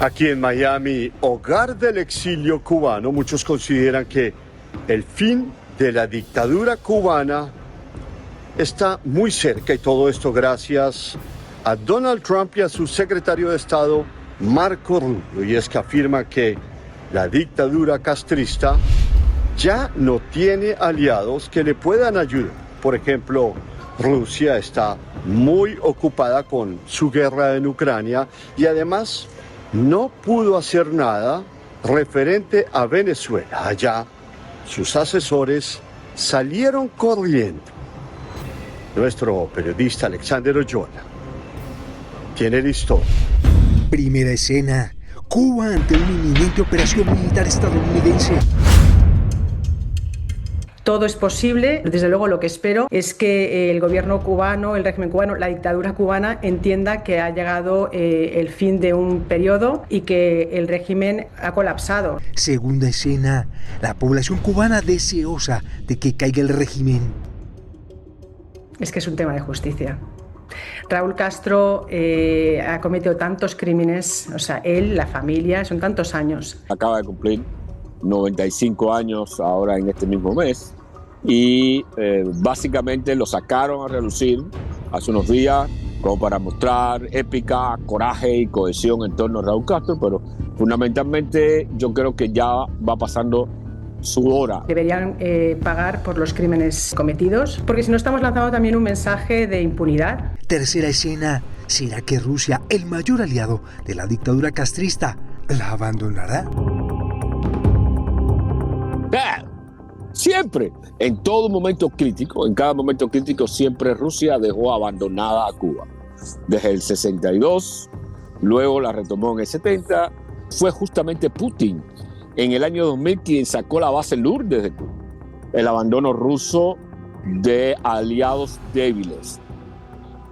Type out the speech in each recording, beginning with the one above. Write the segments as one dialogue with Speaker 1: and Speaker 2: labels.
Speaker 1: Aquí en Miami, hogar del exilio cubano, muchos consideran que el fin de la dictadura cubana está muy cerca, y todo esto gracias a Donald Trump y a su secretario de Estado, Marco Rubio, y es que afirma que la dictadura castrista ya no tiene aliados que le puedan ayudar. Por ejemplo, Rusia está muy ocupada con su guerra en Ucrania y además no pudo hacer nada referente a Venezuela. Allá, sus asesores salieron corriendo. Nuestro periodista Alexander Oyola tiene la historia.
Speaker 2: Primera escena: Cuba ante una inminente operación militar estadounidense.
Speaker 3: Todo es posible. Desde luego, lo que espero es que el gobierno cubano, el régimen cubano, la dictadura cubana entienda que ha llegado el fin de un periodo y que el régimen ha colapsado.
Speaker 2: Segunda escena: la población cubana deseosa de que caiga el régimen.
Speaker 3: Es que es un tema de justicia. Raúl Castro ha cometido tantos crímenes, o sea, él, la familia, son tantos años.
Speaker 4: Acaba de cumplir 95 años ahora en este mismo mes y básicamente lo sacaron a relucir hace unos días como para mostrar épica, coraje y cohesión en torno a Raúl Castro, pero fundamentalmente yo creo que ya va pasando su hora.
Speaker 3: Deberían pagar por los crímenes cometidos, porque si no estamos lanzando también un mensaje de impunidad.
Speaker 2: Tercera escena: ¿será que Rusia, el mayor aliado de la dictadura castrista, la abandonará?
Speaker 4: Siempre, en todo momento crítico, en cada momento crítico, siempre Rusia dejó abandonada a Cuba. Desde el 62, luego la retomó en el 70, fue justamente Putin en el año 2000 quien sacó la base Lourdes de Cuba. El abandono ruso de aliados débiles.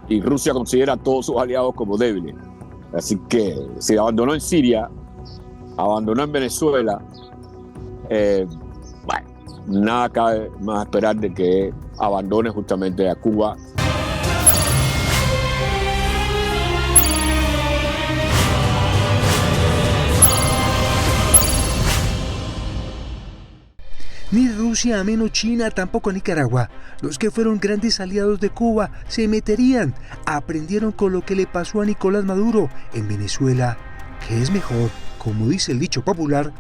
Speaker 4: Y Rusia considera a todos sus aliados como débiles. Así que si abandonó en Siria, abandonó en Venezuela, nada cabe más esperar de que abandone justamente a Cuba.
Speaker 2: Ni Rusia, menos China, tampoco Nicaragua. Los que fueron grandes aliados de Cuba se meterían. Aprendieron con lo que le pasó a Nicolás Maduro en Venezuela, que es mejor, como dice el dicho popular,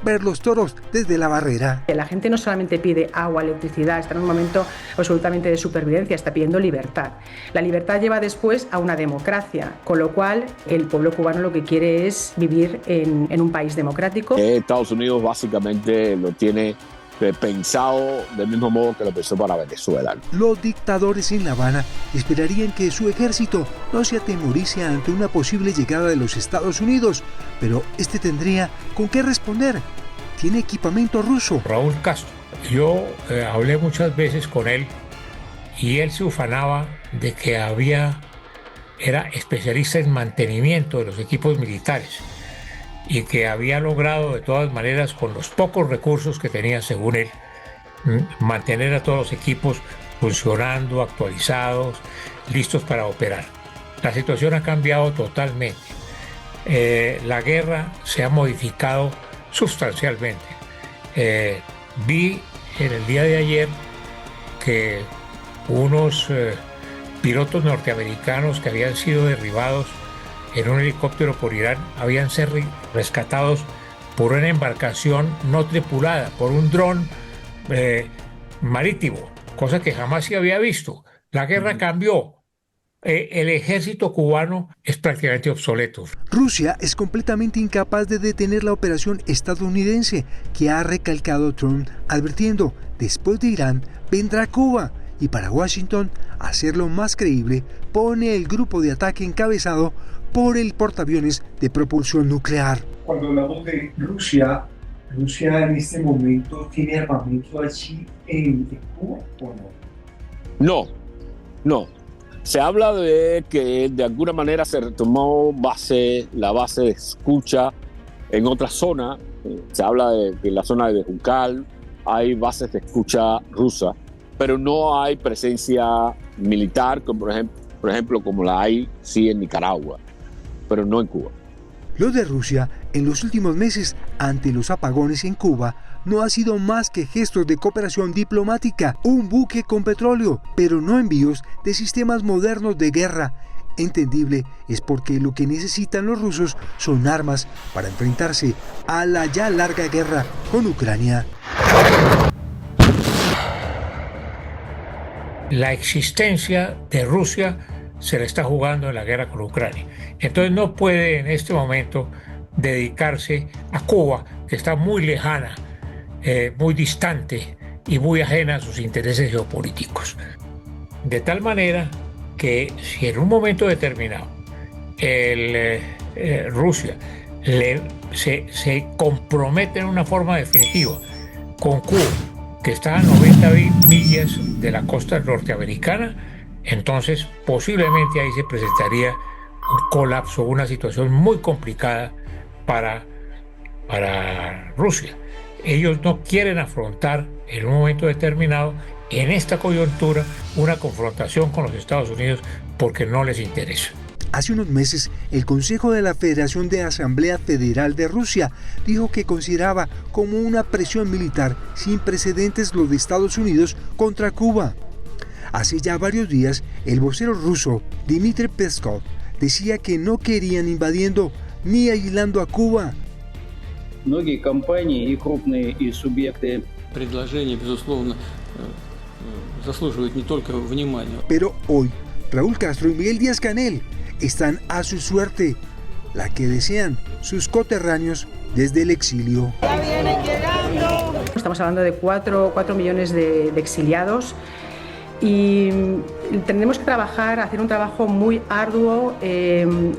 Speaker 2: ver los toros desde la barrera.
Speaker 3: La gente no solamente pide agua, electricidad, está en un momento absolutamente de supervivencia, está pidiendo libertad. La libertad lleva después a una democracia, con lo cual el pueblo cubano lo que quiere es vivir en un país democrático.
Speaker 4: Estados Unidos básicamente lo tiene pensado del mismo modo que lo pensó para Venezuela.
Speaker 2: Los dictadores en La Habana esperarían que su ejército no se atemorice ante una posible llegada de los Estados Unidos, pero este tendría con qué responder. Tiene equipamiento ruso.
Speaker 5: Raúl Castro, yo hablé muchas veces con él y él se ufanaba de que era especialista en mantenimiento de los equipos militares y que había logrado de todas maneras, con los pocos recursos que tenía según él, mantener a todos los equipos funcionando, actualizados, listos para operar. La situación ha cambiado totalmente. La guerra se ha modificado sustancialmente. Vi en el día de ayer que unos pilotos norteamericanos que habían sido derribados en un helicóptero por Irán habían sido rescatados por una embarcación no tripulada, por un dron marítimo, cosa que jamás se había visto. La guerra cambió. El ejército cubano es prácticamente obsoleto.
Speaker 2: Rusia es completamente incapaz de detener la operación estadounidense que ha recalcado Trump, advirtiendo: después de Irán vendrá Cuba. Y para Washington, hacerlo más creíble, pone el grupo de ataque encabezado por el portaaviones de propulsión nuclear.
Speaker 6: Cuando hablamos de Rusia en este momento tiene armamento allí en Cuba o no?
Speaker 4: No. Se habla de que de alguna manera se retomó la base de escucha en otra zona. Se habla de que en la zona de Juncal hay bases de escucha rusa, pero no hay presencia militar, como por ejemplo como la hay sí en Nicaragua, pero no en Cuba.
Speaker 2: Lo de Rusia en los últimos meses ante los apagones en Cuba no ha sido más que gestos de cooperación diplomática, un buque con petróleo, pero no envíos de sistemas modernos de guerra. Entendible es porque lo que necesitan los rusos son armas para enfrentarse a la ya larga guerra con Ucrania.
Speaker 5: La existencia de Rusia se le está jugando en la guerra con Ucrania. Entonces no puede en este momento dedicarse a Cuba, que está muy lejana, muy distante y muy ajena a sus intereses geopolíticos. De tal manera que si en un momento determinado Rusia se compromete en una forma definitiva con Cuba, que está a 90 millas de la costa norteamericana, entonces posiblemente ahí se presentaría un colapso, una situación muy complicada para Rusia. Ellos no quieren afrontar en un momento determinado, en esta coyuntura, una confrontación con los Estados Unidos porque no les interesa.
Speaker 2: Hace unos meses, el Consejo de la Federación de Asamblea Federal de Rusia dijo que consideraba como una presión militar sin precedentes lo de Estados Unidos contra Cuba. Hace ya varios días, el vocero ruso Dmitry Peskov decía que no querían invadiendo ni aislando a Cuba.
Speaker 7: Многие компании и крупные и субъекты
Speaker 8: предложения, безусловно, заслуживают не только внимания.
Speaker 2: Pero hoy, Raúl Castro y Miguel Díaz-Canel están a su suerte, la que desean sus coterráneos desde el exilio.
Speaker 3: Ya vienen llegando. Estamos hablando de 4 millones de exiliados y tendremos que trabajar, hacer un trabajo muy arduo,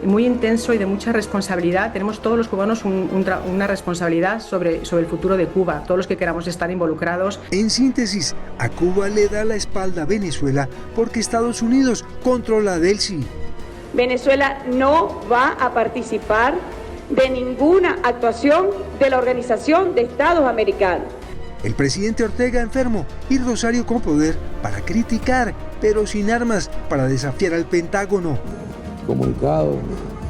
Speaker 3: muy intenso y de mucha responsabilidad. Tenemos todos los cubanos una responsabilidad sobre el futuro de Cuba, todos los que queramos estar involucrados.
Speaker 2: En síntesis, a Cuba le da la espalda a Venezuela porque Estados Unidos controla Delcy.
Speaker 9: Venezuela no va a participar de ninguna actuación de la Organización de Estados Americanos.
Speaker 2: El presidente Ortega enfermo y Rosario con poder para criticar, pero sin armas para desafiar al Pentágono.
Speaker 10: Comunicados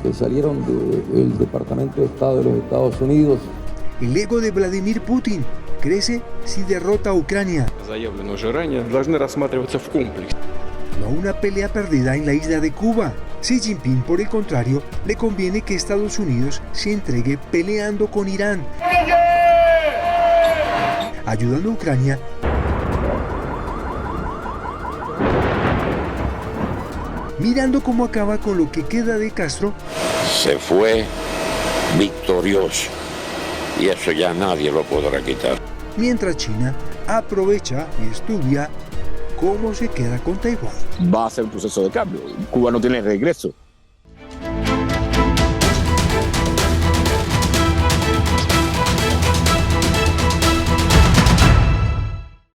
Speaker 10: que salieron del Departamento de Estado de los Estados Unidos.
Speaker 2: El ego de Vladimir Putin crece si derrota a Ucrania. No una pelea perdida en la isla de Cuba. Xi Jinping, por el contrario, le conviene que Estados Unidos se entregue peleando con Irán, ayudando a Ucrania mirando cómo acaba con lo que queda de Castro.
Speaker 11: Se fue victorioso y eso ya nadie lo podrá quitar.
Speaker 2: Mientras China aprovecha y estudia cómo se queda con Taiwán.
Speaker 4: Va a ser un proceso de cambio. Cuba no tiene regreso.